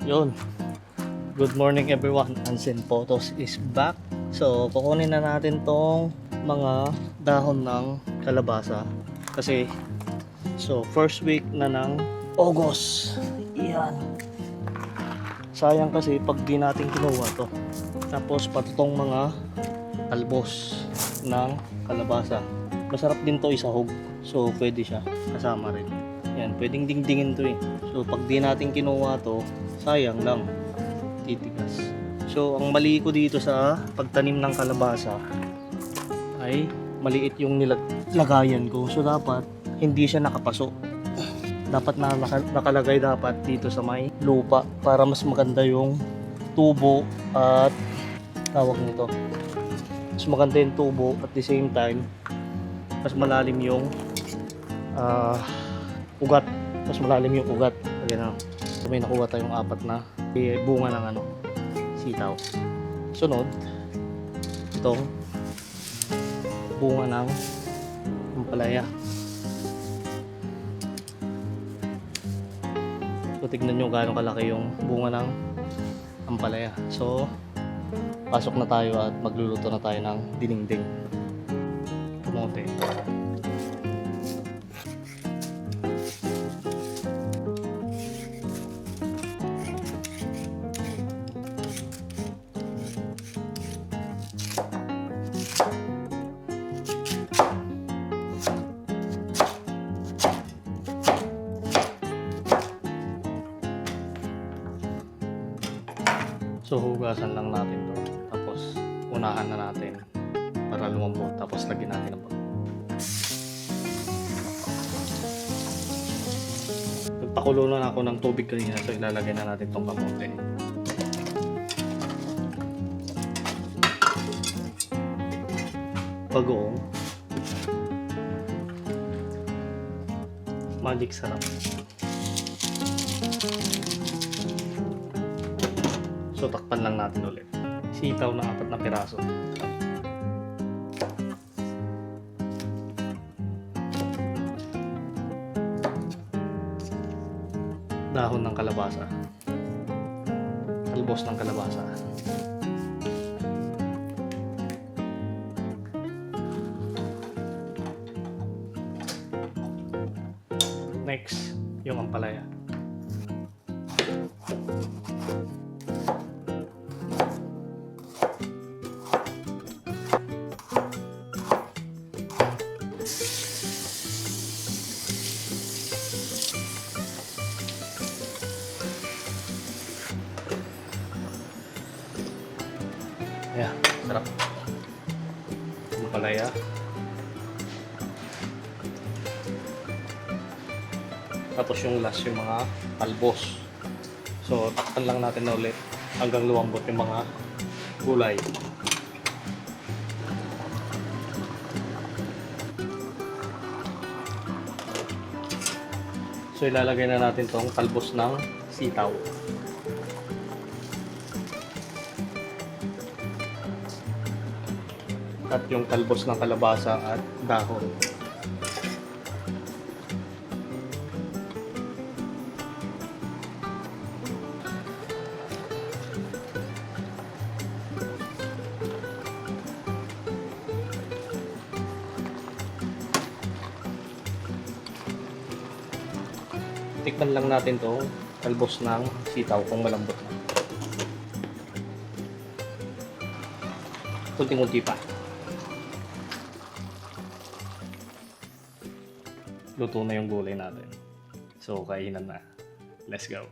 Yun. Good morning everyone. Ansen Photos is back. So, kukunin na natin tong mga dahon ng kalabasa. Kasi, first week na ng August. Yan. Sayang kasi pag di natin kinuha to. Tapos, patutong mga talbos ng kalabasa. Masarap din to isahog. So, pwede siya. Kasama rin. Yan, pwedeng dingdingin to eh. So, pag di natin kinuha to, sayang lang, titigas. So ang mali ko dito sa pagtanim ng kalabasa ay maliit yung nilagayan ko. So dapat hindi siya nakapaso. Dapat na nakalagay dapat dito sa may lupa para mas maganda yung tubo at tawag nito. Mas maganda yung tubo at the same time mas malalim yung ugat. Mas malalim yung ugat. Ganyan. So may nakuha tayong 4 na bunga ng sitaw. Sunod, itong bunga ng ampalaya. So tignan nyo gaano kalaki yung bunga ng ampalaya. So pasok na tayo at magluluto na tayo ng dinengdeng. Kamote. So hugasan lang natin to, tapos unahan na natin para lumambot, tapos lagyan natin ng bago. Nagpakulo na ako ng tubig kanina, so ilalagay na natin tong kamote. Bagoong magic sarap. So takpan lang natin ulit. Sitaw na 4 na piraso. Dahon ng kalabasa. Talbos ng kalabasa. Next, yung ampalaya. Ayan, sarap. Ampalaya. Tapos yung last, yung mga talbos. So, takpan lang natin na ulit hanggang lumambot yung mga gulay. So, ilalagay na natin tong talbos ng sitaw. At yung talbos ng kalabasa at dahon. Tikman lang natin to talbos ng sitaw kung malambot na. Kunti-kunti pa. Luto na yung gulay natin. So, kainan na. Let's go.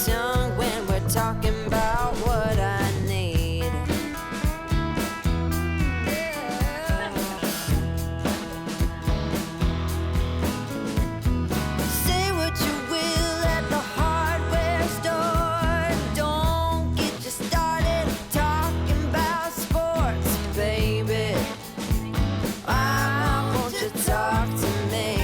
tongue when we're talking about what I need. Say what you will at the hardware store. Don't get you started talking about sports, baby. Why won't you talk to me?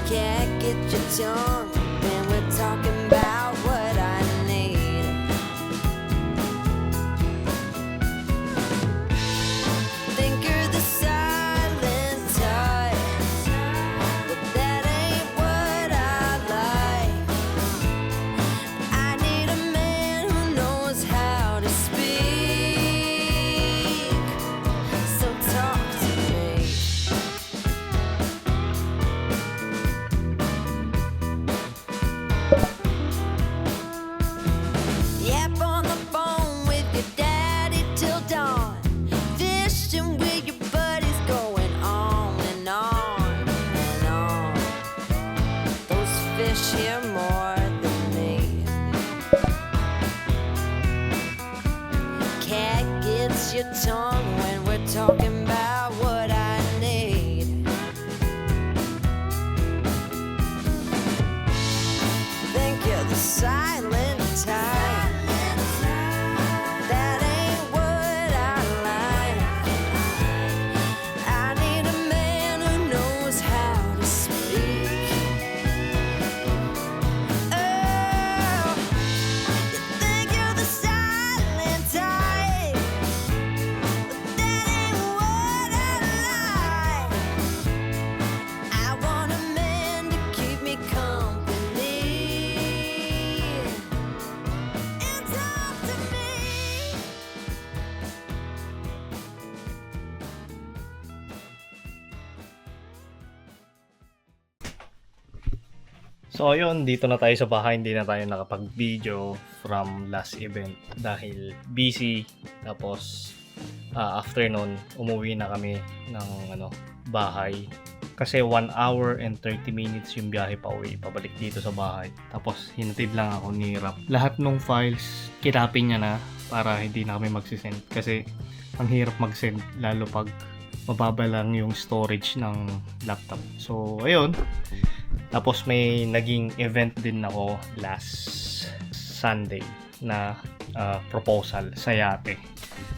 Can't get your tongue when we're talking about what I need. Think you're the silent type, but that ain't what I like. I need a man who knows how to speak, so talk to me. Yap on the phone with your daddy till dawn. Fishing with your buddies, going on and on and on. Those fish hear more than me. Cat gets your tongue when we're talking about what I need. Think you're the silent type. That ain't what I like. I need a man who knows how to speak. Oh, you think you're the silent type, but that ain't what I like. I want a man to keep me company and talk to me. So ayun, dito na tayo sa bahay, hindi na tayo nakapag-video from last event dahil busy. Tapos afternoon, umuwi na kami ng bahay. Kasi 1 hour and 30 minutes yung biyahe pa uwi, pabalik dito sa bahay. Tapos hinatid lang ako ni Rap. Lahat ng files, kinapin niya na para hindi na kami magsisend. Kasi ang hirap mag-send, lalo pag mababa lang yung storage ng laptop. So ayun. Tapos may naging event din ako last Sunday na proposal sa yate.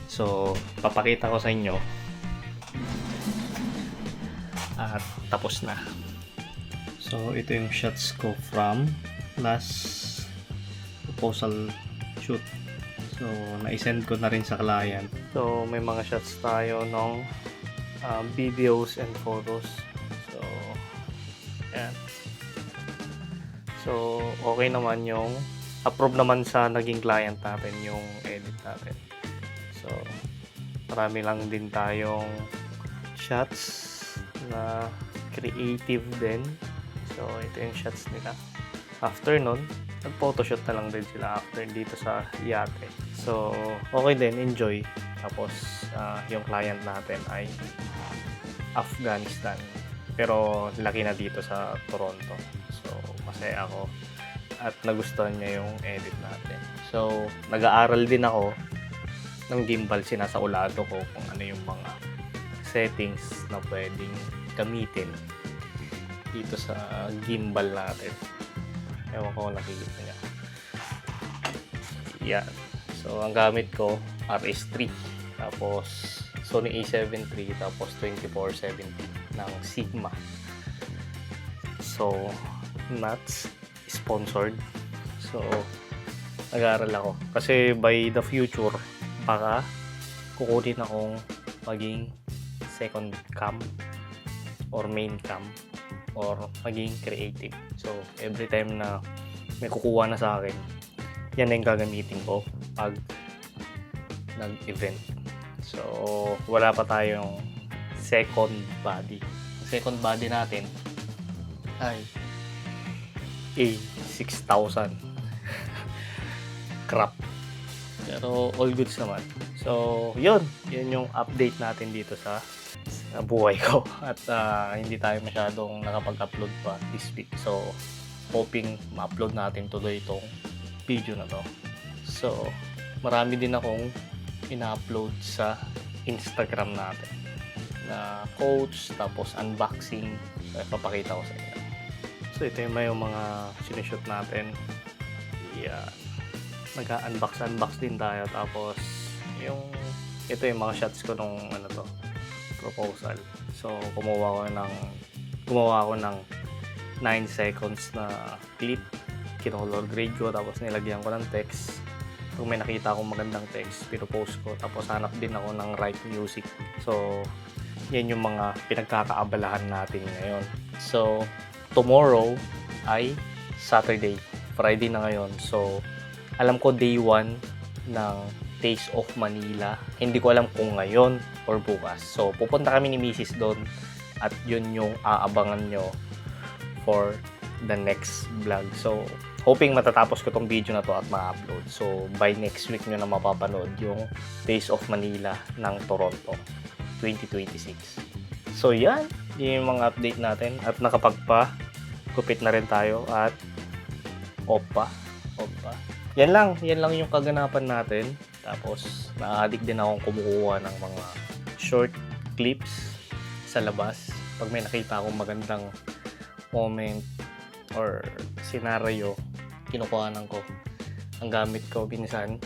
So papakita ko sa inyo. At tapos na. So ito yung shots ko from last proposal shoot. So na-send ko na rin sa client. So may mga shots tayo ng videos and photos. So yan. So, okay naman yung approve naman sa naging client natin yung edit natin. So, marami lang din tayong shots na creative din. So, ito yung shots nila. After nun, nag-photoshoot na lang din sila after dito sa yate. So, okay din, enjoy. Tapos, yung client natin ay Afghanistan. Pero, laki na dito sa Toronto. So, masaya ako at nagustuhan niya yung edit natin. So, nag-aaral din ako ng gimbal, sinasaulado ko kung ano yung mga settings na pwedeng gamitin dito sa gimbal natin. Ewan ko kung nakikita niya. Yan. So, ang gamit ko, RS3. Tapos, Sony A7 III. Tapos, 2470 ng Sigma. So, not sponsored. So, nag-aaral ako. Kasi by the future, baka kukunin akong maging second cam or main cam or maging creative. So, every time na may kukuha na sa akin, yan na yung gagamitin ko pag nag-event. So, wala pa tayong second body. Ang second body natin ay A6000 crap. Pero all goods naman. So, yun yung update natin dito sa buhay ko at hindi tayo masyadong nakapag-upload pa this week. So, hoping ma-upload natin tuloy itong video na to. So, marami din akong ina-upload sa Instagram natin na quotes, tapos unboxing. So, ipapakita ko sa inyo. So, ito yung may mga sinushoot natin. Yan. Nag-unbox din tayo. Tapos, ito yung mga shots ko nung proposal. So, gumawa ko ng 9 seconds na clip. Kinolor grade ko, tapos nilagyan ko ng text. Kung may nakita akong magandang text, pinupost ko. Tapos hanap din ako ng right music. So, yan yung mga pinagkakaabalahan natin ngayon. So, tomorrow ay Saturday. Friday na ngayon. So, alam ko day 1 ng Taste of Manila. Hindi ko alam kung ngayon or bukas. So, pupunta kami ni Mrs. doon at yun yung aabangan nyo for the next vlog. So, hoping matatapos ko tong video na to at ma-upload. So, by next week nyo na mapapanood yung Taste of Manila ng Toronto 2026. So, yan. Yung mga update natin. At nakapagpa-kupit na rin tayo at Oppa. Yan lang yung kaganapan natin. Tapos, na-addict din akong kumukuha ng mga short clips sa labas. Pag may nakita akong magandang moment or scenario, kinukuhanan ko. Ang gamit ko, minsan,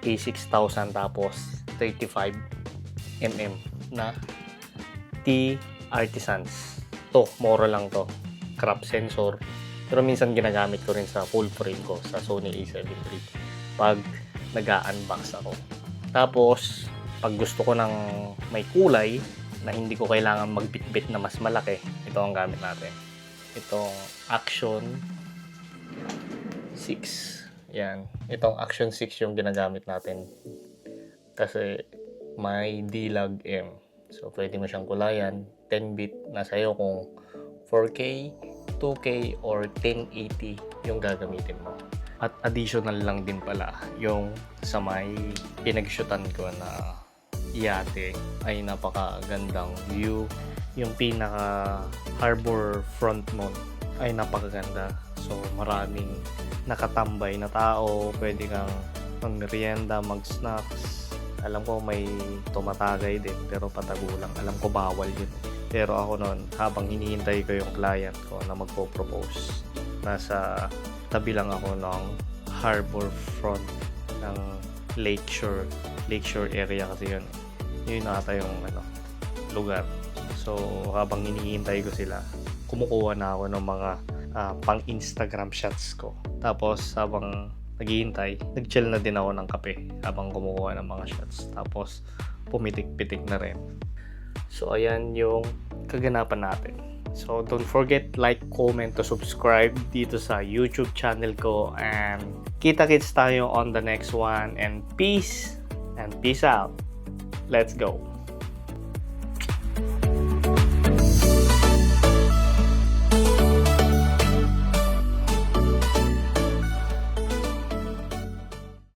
A6000 tapos 35mm na T-Artisans. To, mura lang to. Crop sensor. Pero minsan ginagamit ko rin sa full frame ko sa Sony A7 III pag nag-unbox ako. Tapos, pag gusto ko ng may kulay na hindi ko kailangan magbitbit na mas malaki, ito ang gamit natin. Itong Action 6. Yan. Itong Action 6 yung ginagamit natin. Kasi may D-Log M. So, pwede mo siyang kulayan. 10-bit na sa'yo kung 4K, 2K, or 1080 yung gagamitin mo. At additional lang din pala yung sa may pinag-shootan ko na yate ay napakagandang view. Yung pinaka harbor front nun ay napakaganda. So maraming nakatambay na tao, pwede kang magmerienda, mag-snacks. Alam ko may tumatagay din pero patago lang. Alam ko bawal yun. Pero ako noon, habang hinihintay ko yung client ko na magpo-propose, nasa tabi lang ako ng harbor front ng Lakeshore area kasi yun nata yung lugar. So habang hinihintay ko sila, kumukuha na ako ng mga pang Instagram shots ko. Tapos habang naghihintay, nag-chill na din ako ng kape habang kumukuha ng mga shots. Tapos pumitik-pitik na rin. So ayan yung kaganapan natin. So, don't forget, like, comment, to subscribe dito sa YouTube channel ko. And kita-kits tayo on the next one. And peace out. Let's go.